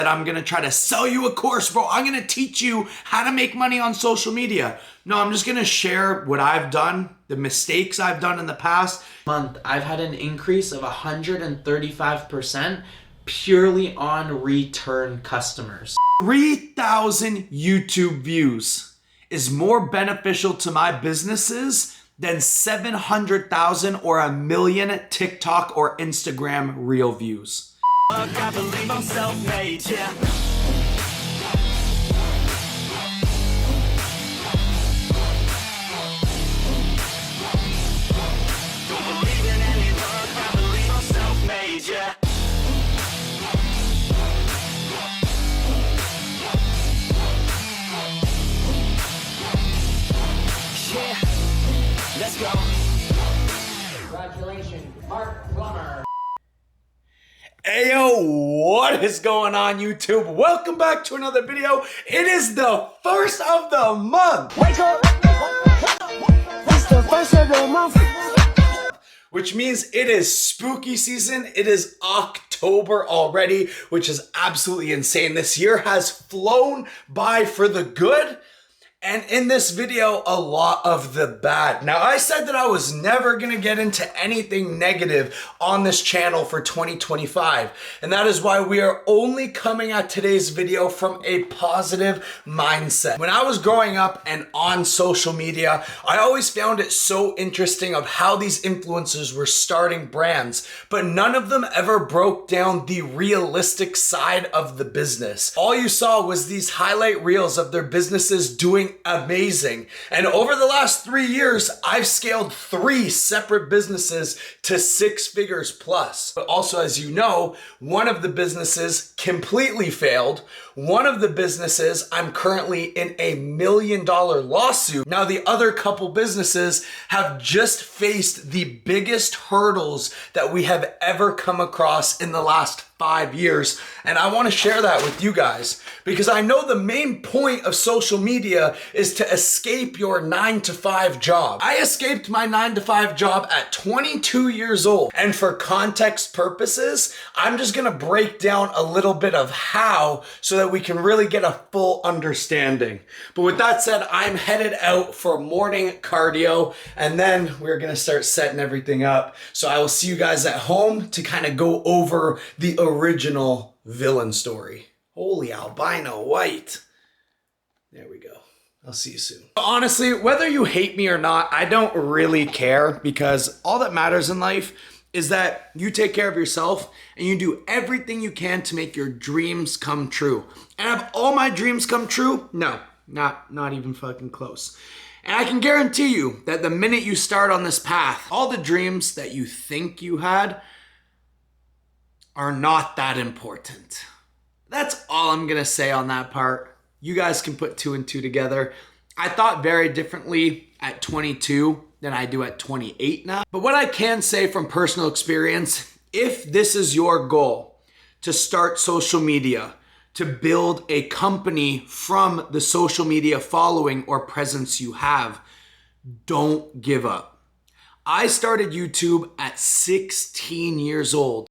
that I'm gonna try to sell you a course, bro. I'm gonna teach you how to make money on social media. No, I'm just gonna share what I've done, the mistakes I've done in the past. Month, I've had an increase of 135% purely on return customers. 3,000 YouTube views is more beneficial to my businesses than 700,000 or 1,000,000 TikTok or Instagram reel views. I believe I'm self-made, yeah. Don't believe in any luck, I believe I'm self-made, yeah. Yeah, let's go. Congratulations, Mark Plummer. Ayo, what is going on, YouTube? Welcome back to another video. It is the first of the month. Wake up! It's the first of the month. Which means it is spooky season. It is October already, which is absolutely insane. This year has flown by for the good. And in this video, a lot of the bad. Now, I said that I was never gonna get into anything negative on this channel for 2025. And that is why we are only coming at today's video from a positive mindset. When I was growing up and on social media, I always found it so interesting of how these influencers were starting brands, but none of them ever broke down the realistic side of the business. All you saw was these highlight reels of their businesses doing amazing. And over the last 3 years, I've scaled 3 separate businesses to 6 figures plus. But also, as you know, one of the businesses completely failed. One of the businesses, I'm currently in a $1 million lawsuit. Now, the other couple businesses have just faced the biggest hurdles that we have ever come across in the last 5 years. And I want to share that with you guys because I know the main point of social media is to escape your 9-to-5 job. I escaped my 9-to-5 job at 22 years old. And for context purposes, I'm just going to break down a little bit of how so that we can really get a full understanding. But with that said, I'm headed out for morning cardio and then we're going to start setting everything up. So I will see you guys at home to kind of go over the original villain story. Holy albino white. There we go. I'll see you soon. Honestly, whether you hate me or not, I don't really care because all that matters in life is that you take care of yourself and you do everything you can to make your dreams come true. And have all my dreams come true? No, not even fucking close. And I can guarantee you that the minute you start on this path, all the dreams that you think you had are not that important. That's all I'm gonna say on that part. You guys can put 2 and 2 together. I thought very differently at 22 than I do at 28 now. But what I can say from personal experience, if this is your goal, to start social media, to build a company from the social media following or presence you have, don't give up. I started YouTube at 16 years old.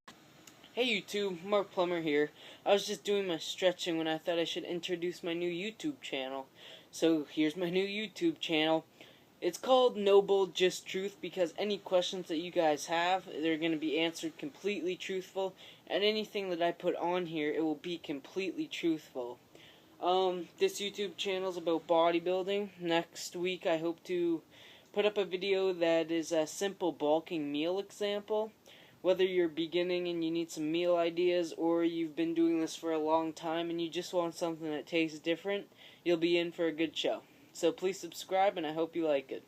Hey YouTube, Mark Plummer here. I was just doing my stretching when I thought I should introduce my new YouTube channel. So here's my new YouTube channel. It's called Noble Just Truth because any questions that you guys have, they're going to be answered completely truthful. And anything that I put on here, it will be completely truthful. This YouTube channel is about bodybuilding. Next week I hope to put up a video that is a simple bulking meal example. Whether you're beginning and you need some meal ideas or you've been doing this for a long time and you just want something that tastes different, you'll be in for a good show. So please subscribe and I hope you like it.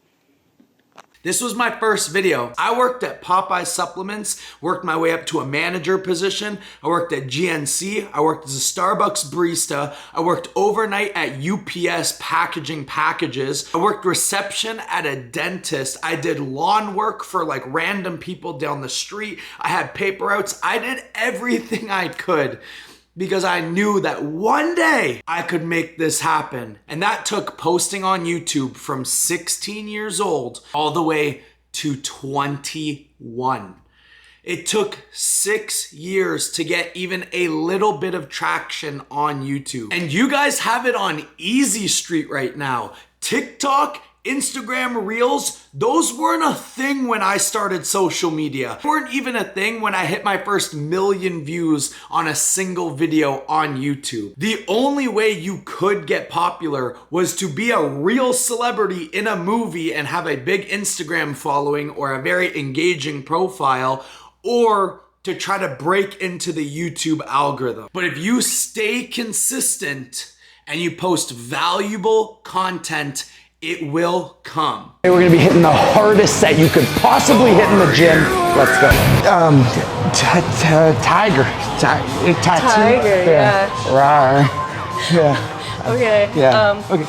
This was my first video. I worked at Popeye Supplements, worked my way up to a manager position. I worked at GNC. I worked as a Starbucks barista. I worked overnight at UPS packaging packages. I worked reception at a dentist. I did lawn work for like random people down the street. I had paper routes. I did everything I could because I knew that one day I could make this happen. And that took posting on YouTube from 16 years old all the way to 21. It took 6 years to get even a little bit of traction on YouTube. And you guys have it on easy street right now. TikTok, Instagram Reels, those weren't a thing when I started social media. They weren't even a thing when I hit my first 1 million views on a single video on YouTube. The only way you could get popular was to be a real celebrity in a movie and have a big Instagram following or a very engaging profile, or to try to break into the YouTube algorithm. But if you stay consistent and you post valuable content, it will come. We're gonna be hitting the hardest set you could possibly hit in the gym. Let's go. Tiger. Tattoo. Yeah. Rawr. Yeah. Okay. Yeah. Okay.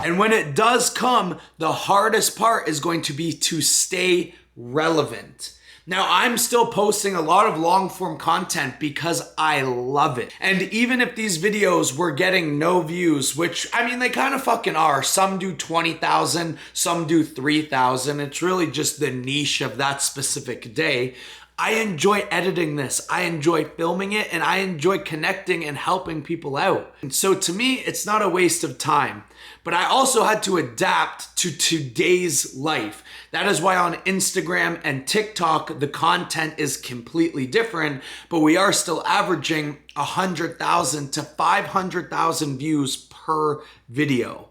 And when it does come, the hardest part is going to be to stay relevant. Now, I'm still posting a lot of long form content because I love it. And even if these videos were getting no views, which, I mean, they kind of fucking are. Some do 20,000, some do 3,000. It's really just the niche of that specific day. I enjoy editing this, I enjoy filming it, and I enjoy connecting and helping people out. And so to me, it's not a waste of time. But I also had to adapt to today's life. That is why on Instagram and TikTok, the content is completely different, but we are still averaging 100,000 to 500,000 views per video.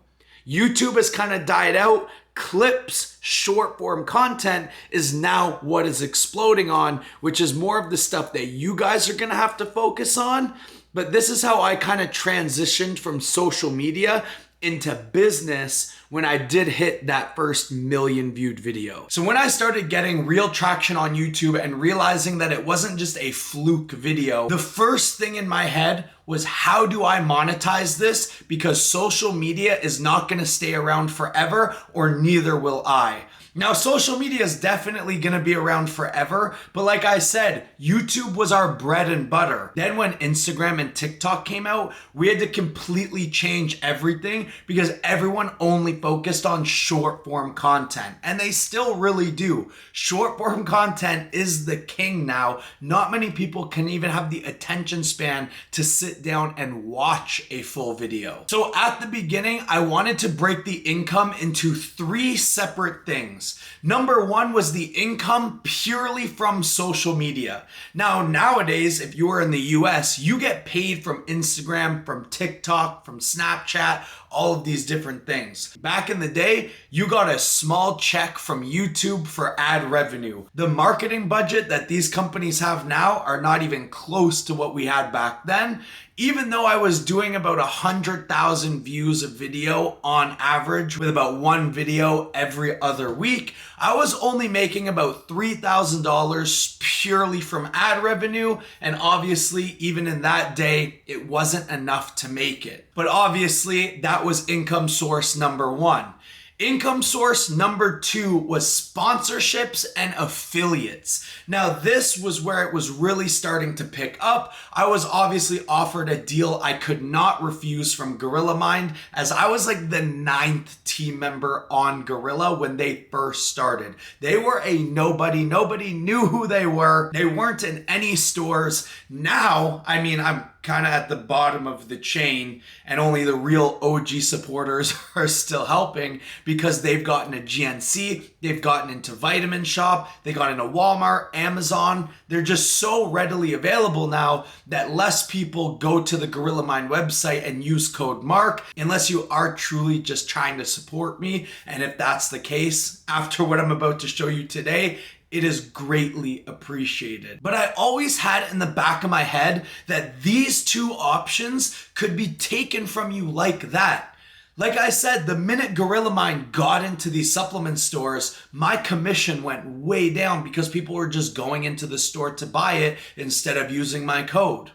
YouTube has kind of died out. Clips, short form content is now what is exploding on, which is more of the stuff that you guys are gonna have to focus on. But this is how I kind of transitioned from social media into business when I did hit that first 1 million viewed video. So when I started getting real traction on YouTube and realizing that it wasn't just a fluke video, the first thing in my head was, how do I monetize this? Because social media is not gonna stay around forever, or neither will I. Now, social media is definitely gonna be around forever, but like I said, YouTube was our bread and butter. Then when Instagram and TikTok came out, we had to completely change everything because everyone only focused on short form content, and they still really do. Short form content is the king now. Not many people can even have the attention span to sit down and watch a full video. So at the beginning, I wanted to break the income into 3 separate things. Number 1 was the income purely from social media. Now, nowadays, if you are in the US, you get paid from Instagram, from TikTok, from Snapchat, all of these different things. Back in the day, you got a small check from YouTube for ad revenue. The marketing budget that these companies have now are not even close to what we had back then. Even though I was doing about 100,000 views a video on average, with about 1 video every other week, I was only making about $3,000 purely from ad revenue. And obviously, even in that day, it wasn't enough to make it. But obviously, that was income source number 1. Income source number 2 was sponsorships and affiliates. Now, this was where it was really starting to pick up. I was obviously offered a deal I could not refuse from Gorilla Mind, as I was like the 9th team member on Gorilla when they first started. They were a nobody. Nobody knew who they were. They weren't in any stores. Now, I mean, I'm kind of at the bottom of the chain, and only the real OG supporters are still helping because they've gotten a GNC, they've gotten into Vitamin Shop, they got into Walmart, Amazon. They're just so readily available now that less people go to the Gorilla Mind website and use code MARK unless you are truly just trying to support me. And if that's the case, after what I'm about to show you today, it is greatly appreciated. But I always had in the back of my head that these 2 options could be taken from you like that. Like I said, the minute Gorilla Mind got into these supplement stores, my commission went way down because people were just going into the store to buy it instead of using my code.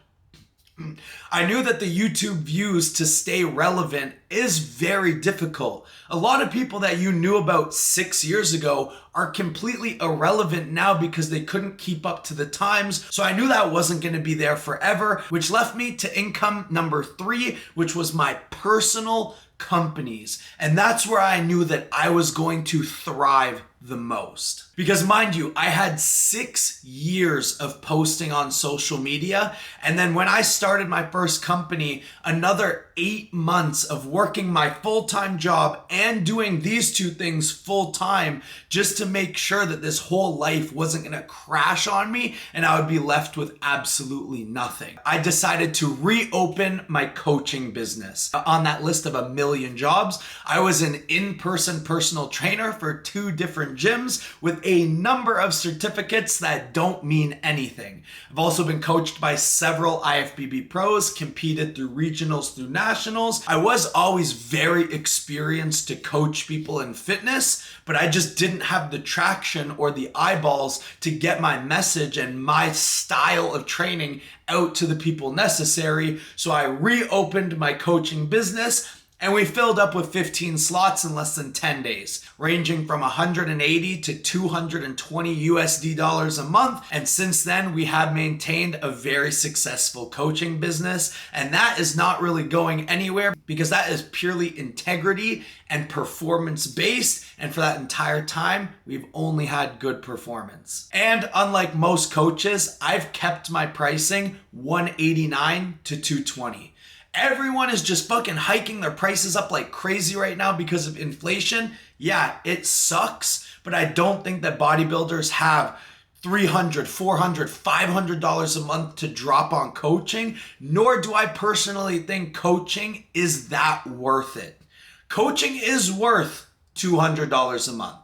I knew that the YouTube views to stay relevant is very difficult. A lot of people that you knew about 6 years ago are completely irrelevant now because they couldn't keep up to the times. So I knew that wasn't going to be there forever, which left me to income number 3, which was my personal companies. And that's where I knew that I was going to thrive the most. Because mind you, I had 6 years of posting on social media. And then when I started my first company, another 8 months of working my full-time job and doing these two things full-time just to make sure that this whole life wasn't gonna crash on me and I would be left with absolutely nothing. I decided to reopen my coaching business. On that list of 1 million jobs, I was an in-person personal trainer for 2 different gyms with a number of certificates that don't mean anything. I've also been coached by several IFBB pros, competed through regionals, through nationals. I was always very experienced to coach people in fitness, but I just didn't have the traction or the eyeballs to get my message and my style of training out to the people necessary. So I reopened my coaching business and we filled up with 15 slots in less than 10 days, ranging from 180 to 220 USD dollars a month. And since then, we have maintained a very successful coaching business. And that is not really going anywhere because that is purely integrity and performance based. And for that entire time, we've only had good performance. And unlike most coaches, I've kept my pricing $189 to $220. Everyone is just fucking hiking their prices up like crazy right now because of inflation. Yeah, it sucks, but I don't think that bodybuilders have $300, $400, $500 a month to drop on coaching, nor do I personally think coaching is that worth it. Coaching is worth $200 a month.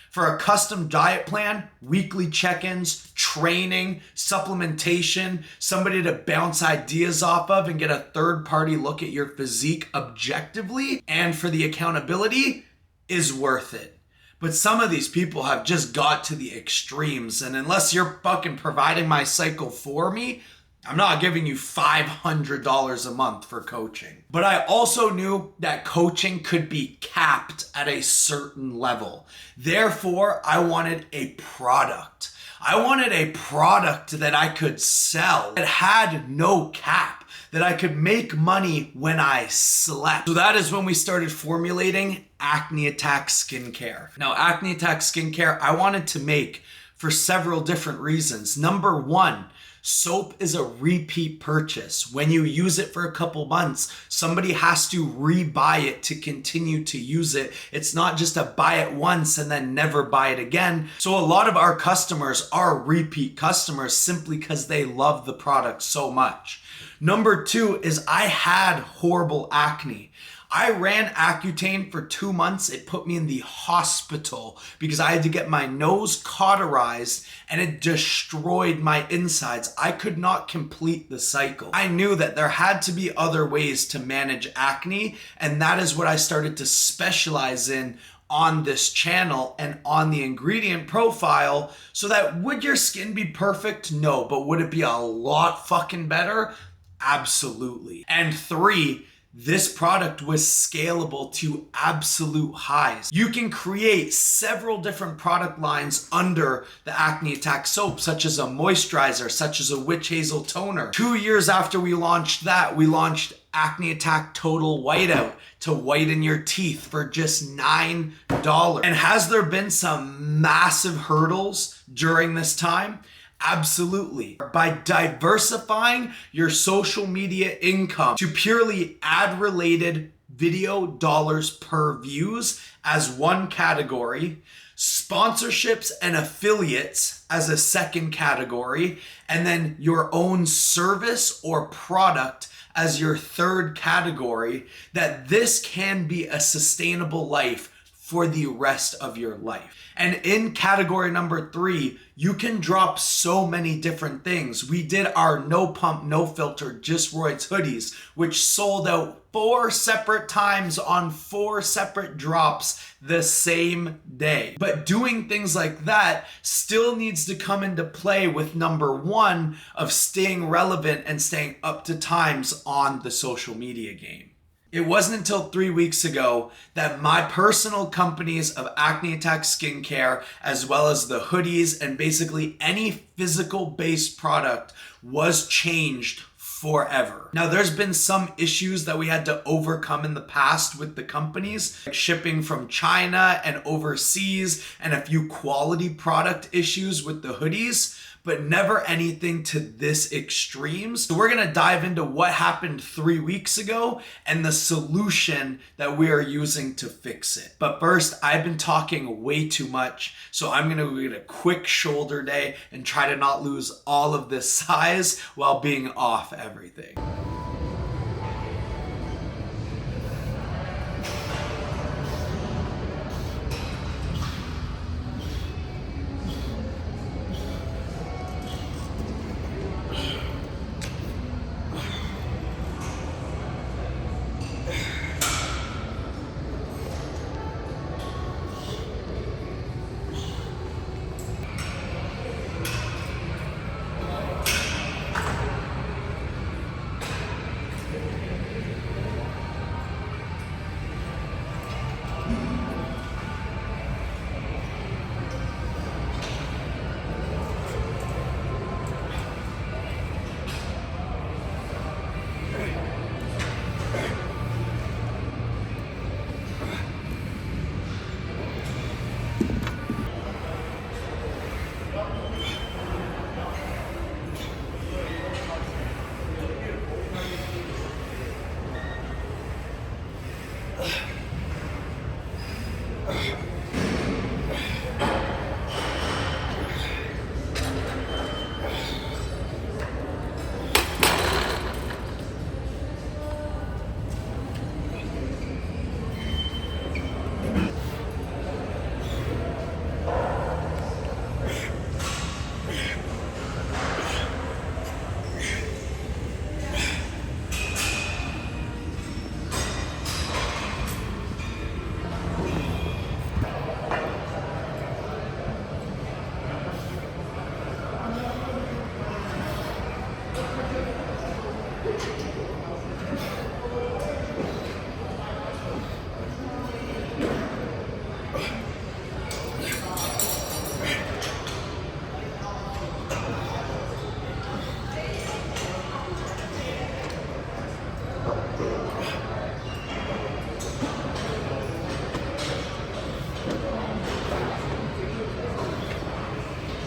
For a custom diet plan, weekly check-ins, training, supplementation, somebody to bounce ideas off of and get a third-party look at your physique objectively, and for the accountability, is worth it. But some of these people have just got to the extremes, and unless you're fucking providing my cycle for me, I'm not giving you $500 a month for coaching. But I also knew that coaching could be capped at a certain level. Therefore, I wanted a product. I wanted a product that I could sell that had no cap, that I could make money when I slept. So that is when we started formulating Acne Attack Skincare. Now, Acne Attack Skincare, I wanted to make for several different reasons. Number one, soap is a repeat purchase. When you use it for a couple months, somebody has to rebuy it to continue to use it. It's not just a buy it once and then never buy it again. So a lot of our customers are repeat customers simply because they love the product so much. Number two is I had horrible acne. I ran Accutane for 2 months. It put me in the hospital because I had to get my nose cauterized and it destroyed my insides. I could not complete the cycle. I knew that there had to be other ways to manage acne, and that is what I started to specialize in on this channel and on the ingredient profile. So that would your skin be perfect? No, but would it be a lot fucking better? Absolutely. And three, this product was scalable to absolute highs. You can create several different product lines under the Acne Attack soap, such as a moisturizer, such as a witch hazel toner. 2 years after we launched that, we launched Acne Attack Total Whiteout to whiten your teeth for just $9. And has there been some massive hurdles during this time? Absolutely. By diversifying your social media income to purely ad-related video dollars per views as one category, sponsorships and affiliates as a second category, and then your own service or product as your third category, that this can be a sustainable life for the rest of your life. And in category number 3, you can drop so many different things. We did our no pump, no filter, just roids hoodies, which sold out 4 separate times on 4 separate drops the same day. But doing things like that still needs to come into play with number 1 of staying relevant and staying up to times on the social media game. It wasn't until 3 weeks ago that my personal companies of Acne Attack Skincare, as well as the hoodies and basically any physical based product, was changed forever. Now, there's been some issues that we had to overcome in the past with the companies, like shipping from China and overseas, and a few quality product issues with the hoodies, but never anything to this extreme. So we're gonna dive into what happened 3 weeks ago and the solution that we are using to fix it. But first, I've been talking way too much, so I'm gonna get a quick shoulder day and try to not lose all of this size while being off everything.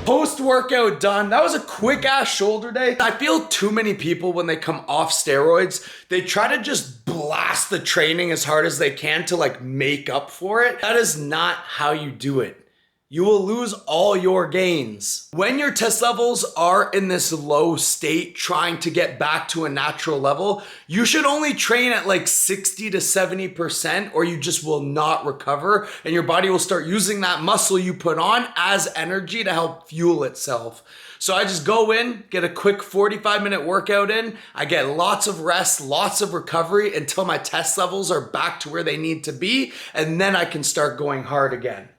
Post-workout done. That was a quick ass shoulder day. I feel too many people when they come off steroids, they try to just blast the training as hard as they can to like make up for it. That is not how you do it. You will lose all your gains. When your test levels are in this low state, trying to get back to a natural level, you should only train at like 60 to 70%, or you just will not recover, and your body will start using that muscle you put on as energy to help fuel itself. So I just go in, get a quick 45-minute workout in. I get lots of rest, lots of recovery until my test levels are back to where they need to be, and then I can start going hard again.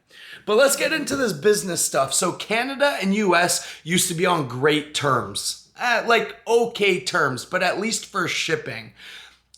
But let's get into this business stuff. So Canada and US used to be on great terms, like okay terms, but at least for shipping.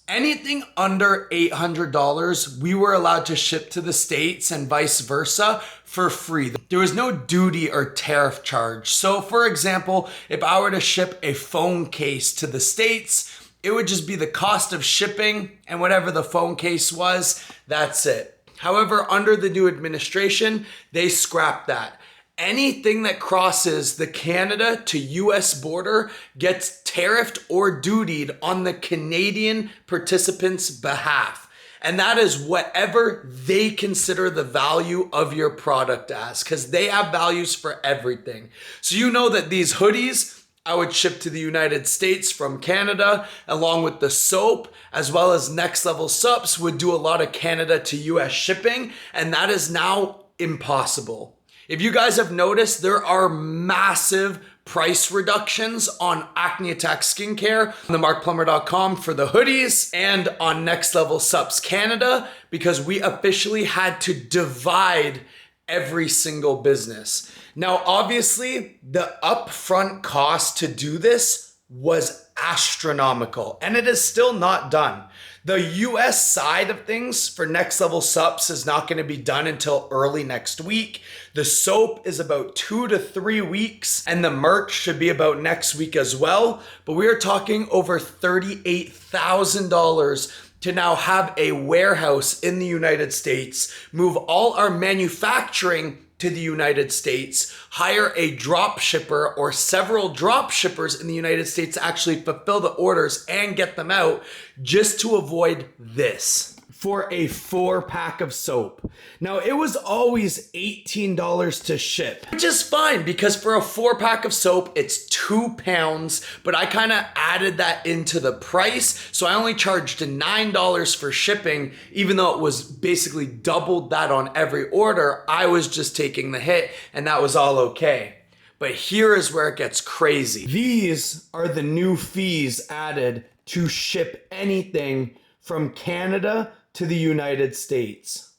Anything under $800, we were allowed to ship to the States and vice versa for free. There was no duty or tariff charge. So for example, if I were to ship a phone case to the States, it would just be the cost of shipping and whatever the phone case was, that's it. However, under the new administration, they scrapped that. Anything that crosses the Canada to US border gets tariffed or dutied on the Canadian participants' behalf. And that is whatever they consider the value of your product as, because they have values for everything. So you know that these hoodies, I would ship to the United States from Canada, along with the soap, as well as Next Level Sups would do a lot of Canada to US shipping, and that is now impossible. If you guys have noticed, there are massive price reductions on Acne Attack Skincare, on the markplumber.com for the hoodies, and on Next Level Sups Canada, because we officially had to divide every single business. Now, obviously, the upfront cost to do this was astronomical, and it is still not done. The US side of things for Next Level Sups is not going to be done until early next week. The soap is about 2 to 3 weeks, and the merch should be about next week as well. But we are talking over $38,000 to now have a warehouse in the United States, move all our manufacturing to the United States, hire a drop shipper or several drop shippers in the United States to actually fulfill the orders and get them out, just to avoid this. For a 4-pack of soap. Now, it was always $18 to ship, which is fine because for a 4-pack of soap, it's £2, but I kind of added that into the price. So I only charged $9 for shipping, even though it was basically doubled that on every order. I was just taking the hit, and that was all okay. But here is where it gets crazy. These are the new fees added to ship anything from Canada to the United States.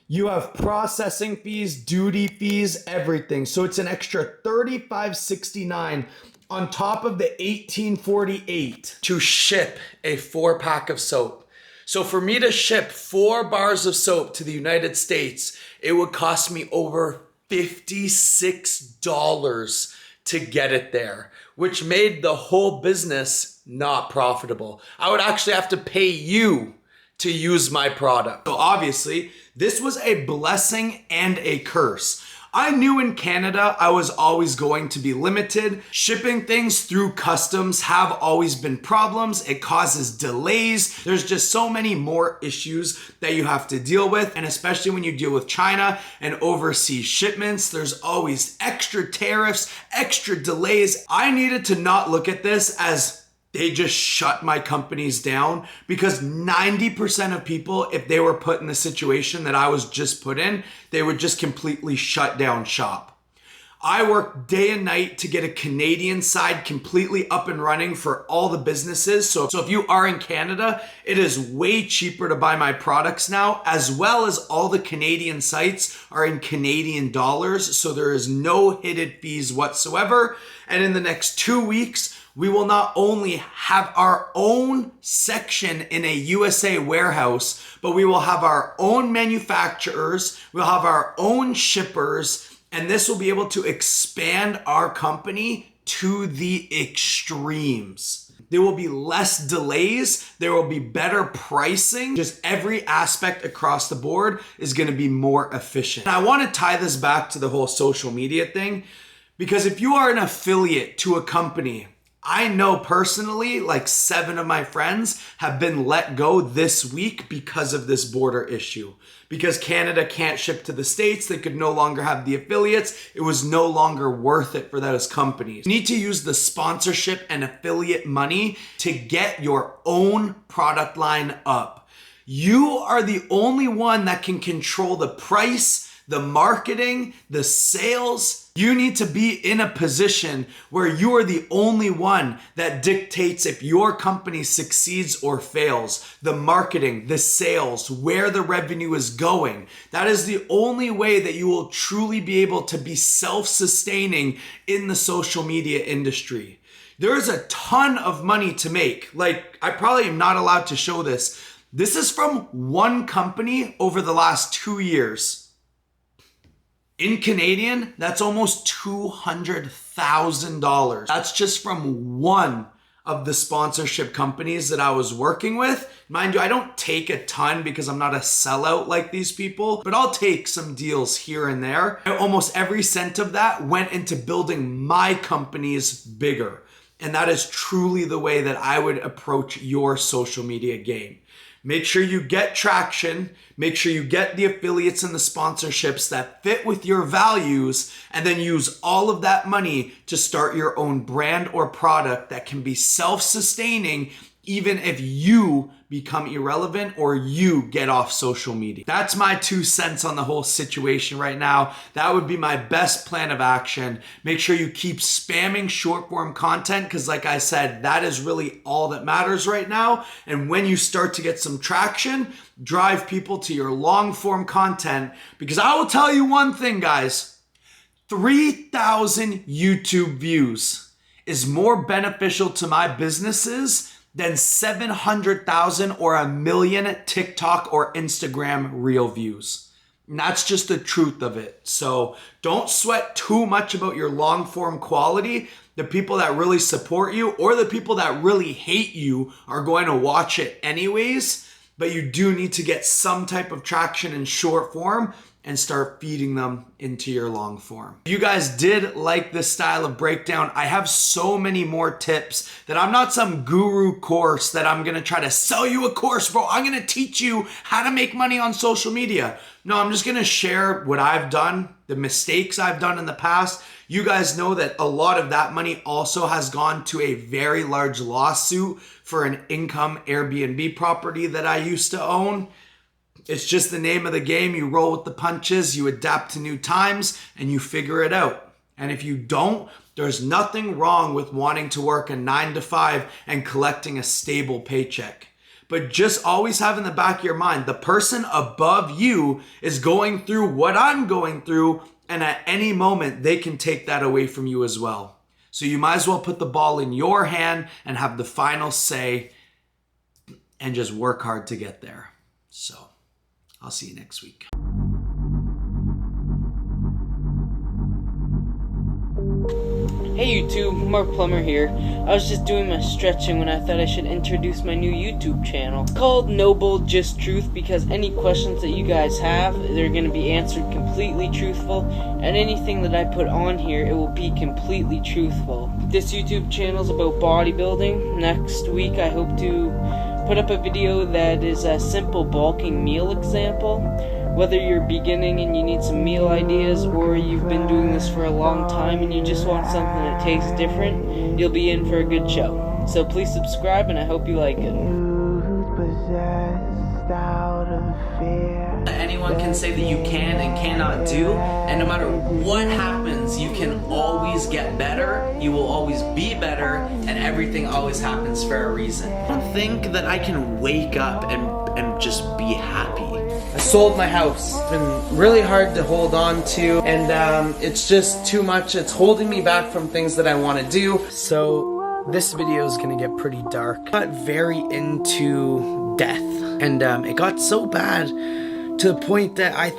You have processing fees, duty fees, everything. So it's an extra $35.69 on top of the $18.48 to ship a 4-pack of soap. So for me to ship 4 bars of soap to the United States, it would cost me over $56 to get it there, which made the whole business not profitable. I would actually have to pay you to use my product. So obviously, this was a blessing and a curse. I knew in Canada I was always going to be limited. Shipping things through customs have always been problems. It causes delays. There's just so many more issues that you have to deal with. And especially when you deal with China and overseas shipments, there's always extra tariffs, extra delays. I needed to not look at this as they just shut my companies down, because 90% of people, if they were put in the situation that I was just put in, they would just completely shut down shop. I worked day and night to get a Canadian side completely up and running for all the businesses. So if you are in Canada, it is way cheaper to buy my products now, as well as all the Canadian sites are in Canadian dollars. So there is no hidden fees whatsoever. And in the next 2 weeks, we will not only have our own section in a USA warehouse, but we will have our own manufacturers, we'll have our own shippers, and this will be able to expand our company to the extremes. There will be less delays, there will be better pricing, just every aspect across the board is gonna be more efficient. And I wanna tie this back to the whole social media thing, because if you are an affiliate to a company, I know personally, like 7 of my friends have been let go this week because of this border issue. Because Canada can't ship to the States, they could no longer have the affiliates. It was no longer worth it for those companies. You need to use the sponsorship and affiliate money to get your own product line up. You are the only one that can control the price, the marketing, the sales. You need to be in a position where you are the only one that dictates if your company succeeds or fails. The marketing, the sales, where the revenue is going. That is the only way that you will truly be able to be self-sustaining in the social media industry. There is a ton of money to make. Like, I probably am not allowed to show this. This is from one company over the last 2 years. In Canadian, that's almost $200,000. That's just from one of the sponsorship companies that I was working with. Mind you, I don't take a ton because I'm not a sellout like these people, but I'll take some deals here and there. And almost every cent of that went into building my companies bigger. And that is truly the way that I would approach your social media game. Make sure you get traction, make sure you get the affiliates and the sponsorships that fit with your values, and then use all of that money to start your own brand or product that can be self-sustaining even if you become irrelevant or you get off social media. That's my 2 cents on the whole situation right now. That would be my best plan of action. Make sure you keep spamming short form content because like I said, that is really all that matters right now. And when you start to get some traction, drive people to your long form content, because I will tell you one thing, guys, 3,000 YouTube views is more beneficial to my businesses than 700,000 or 1 million TikTok or Instagram reel views. And that's just the truth of it. So don't sweat too much about your long form quality. The people that really support you or the people that really hate you are going to watch it anyways, but you do need to get some type of traction in short form and start feeding them into your long form. If you guys did like this style of breakdown, I have so many more tips that I'm not some guru course that I'm gonna try to sell you a course, bro. I'm gonna teach you how to make money on social media. No, I'm just gonna share what I've done, the mistakes I've done in the past. You guys know that a lot of that money also has gone to a very large lawsuit for an income Airbnb property that I used to own. It's just the name of the game. You roll with the punches, you adapt to new times, and you figure it out. And if you don't, there's nothing wrong with wanting to work a 9 to 5 and collecting a stable paycheck. But just always have in the back of your mind, the person above you is going through what I'm going through, and at any moment, they can take that away from you as well. So you might as well put the ball in your hand and have the final say and just work hard to get there. So I'll see you next week. Hey YouTube, Mark Plummer here. I was just doing my stretching when I thought I should introduce my new YouTube channel. It's called Noble Just Truth because any questions that you guys have, they're going to be answered completely truthful, and anything that I put on here, it will be completely truthful. This YouTube channel is about bodybuilding. Next week I hope to put up a video that is a simple bulking meal example. Whether you're beginning and you need some meal ideas, or you've been doing this for a long time and you just want something that tastes different, you'll be in for a good show. So please subscribe, and I hope you like it. Anyone can say that you can and cannot do, and no matter what happens, you can always get better, you will always be better, and everything always happens for a reason. I don't think that I can wake up and just be happy. I sold my house. It's been really hard to hold on to, and it's just too much. It's holding me back from things that I want to do. So this video is gonna get pretty dark. I got very into death, and it got so bad to the point that I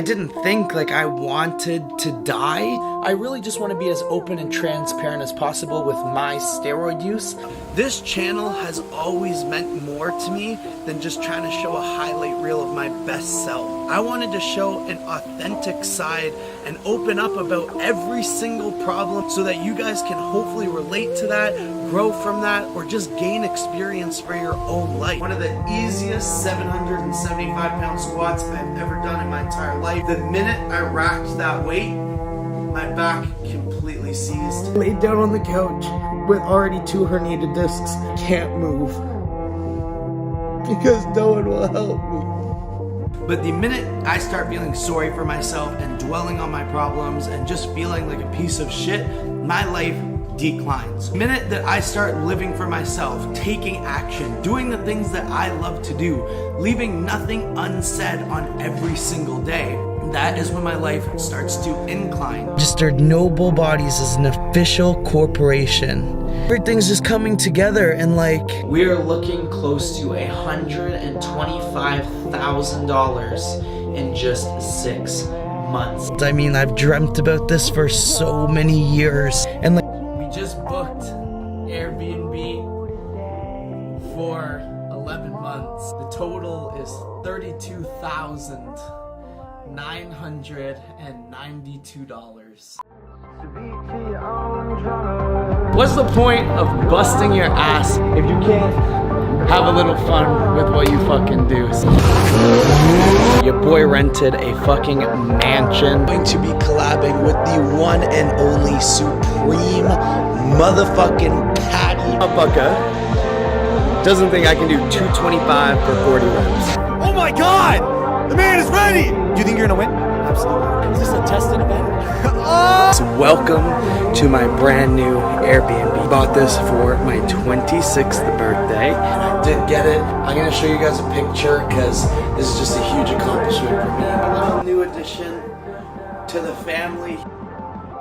didn't think like I wanted to die. I really just want to be as open and transparent as possible with my steroid use. This channel has always meant more to me than just trying to show a highlight reel of my best self. I wanted to show an authentic side and open up about every single problem so that you guys can hopefully relate to that, grow from that, or just gain experience for your own life. One of the easiest 775-pound squats I've ever done in my entire life. The minute I racked that weight, my back completely seized. Laid down on the couch with already 2 herniated discs. Can't move because no one will help me. But the minute I start feeling sorry for myself and dwelling on my problems and just feeling like a piece of shit, my life declines. The minute that I start living for myself, taking action, doing the things that I love to do, leaving nothing unsaid on every single day, that is when my life starts to incline. Registered Noble Bodies is an official corporation. Everything's just coming together, and like, we are looking close to $125,000 in just 6 months. I mean, I've dreamt about this for so many years, and like, we just booked Airbnb for 11 months. The total is $32,992. What's the point of busting your ass if you can't have a little fun with what you fucking do? Your boy rented a fucking mansion. I'm going to be collabing with the one and only supreme motherfucking Patty. Motherfucker doesn't think I can do 225 for 40 reps. Oh my god! The man is ready! Do you think you're gonna win? Absolutely. Is this a tested event? So welcome to my brand new Airbnb. Bought this for my 26th birthday, and I did get it. I'm gonna show you guys a picture because this is just a huge accomplishment for me. A little new addition to the family.